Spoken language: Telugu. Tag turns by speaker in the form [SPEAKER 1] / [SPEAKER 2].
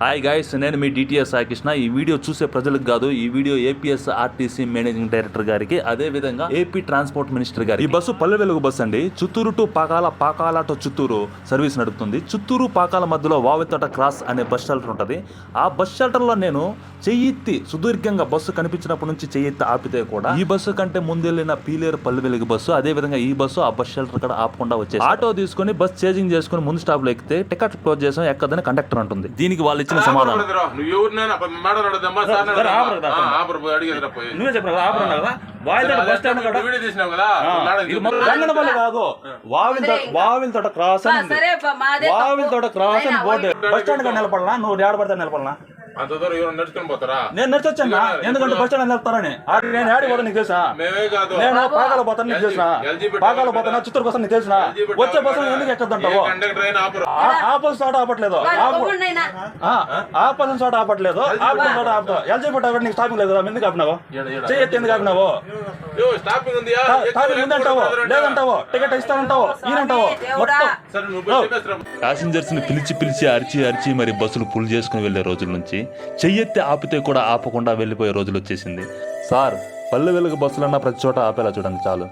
[SPEAKER 1] హాయ్ గైస్, నేను మీ డిటిఎస్ సాయి కృష్ణ. ఈ వీడియో చూసే ప్రజలకు కాదు, ఈ video APS RTC managing director గారికి, అదే విధంగా ఏపీ ట్రాన్స్పోర్ట్ మినిస్టర్ గారికి. ఈ బస్సు పల్లె వెలుగు బస్సు అండి. Chittoor to Pakala, Pakala to Chittoor service నడుపుతుంది. చిత్తూరు పాకాల మధ్యలో వావితోట క్రాస్ అనే బస్ షెల్టర్ ఉంటుంది. ఆ బస్ షెల్టర్ లో నేను చెయ్యెత్తి సుదీర్ఘంగా బస్సు కనిపించినప్పటి నుంచి చెయ్యెత్తి ఆపితే కూడా ఈ బస్సు కంటే ముందెళ్ళిన పీలేరు పల్లె వెలుగు బస్సు, అదే విధంగా ఈ బస్సు ఆ బస్ షెల్టర్ కూడా ఆపకుండా వచ్చేసి ఆటో తీసుకుని బస్ చేంజింగ్ చేసుకుని ముందు స్టాప్ లో ఎక్కితే టికెట్ క్లోజ్ చేసాం, ఎక్కదని కండక్టర్ అంటుంది. దీనికి వాళ్ళు ఇచ్చిన సమాధానం వావిల్ తోట క్రాస్ అని బోర్డు. బస్ స్టాండ్ గా నిలబడలా, నువ్వు ఏడబడితే నిలబడలా. నేను నడిచొచ్చా, ఎందుకంటే బస్ స్టాండ్ నిలుపుతారని. నేను ఏడి పోతా నీకు తెలుసా? నేను పాకాల పోతాను నీకు తెలుసా? పాకాల పోతానా, చిత్తూరు కోసం నీకు తెలుసా? వచ్చే బస్సు ఎందుకు ఎక్కదంటావు? ఆపోజిట్ చోట ఆపట్లేదు, ఆపోజిట్ చోట ఆపట్లేదు, ఆపోజిట్ చోట ఆపుతావు. ఎల్జీ పట్టు నీకు స్టాపింగ్ లేదు కదా, ఎందుకు ఆపినావు? చెయ్యి ఎందుకు ఆపినావు? స్టాపింగ్ ఉందంటావు, లేదంటావు, టికెట్ ఇస్తానంటావు, ఈయనంటావు. ప్యాసింజర్స్ ని పిలిచి పిలిచి అరిచి మరి బస్సులు పుల్ చేసుకుని వెళ్లే రోజుల నుంచి చెయ్యెత్తి ఆపితే కూడా ఆపకుండా వెళ్ళిపోయే రోజులు వచ్చేసింది. సార్, పల్లె వెలుగు బస్సులన్నా ప్రతి చోట ఆపేలా చూడండి చాలు.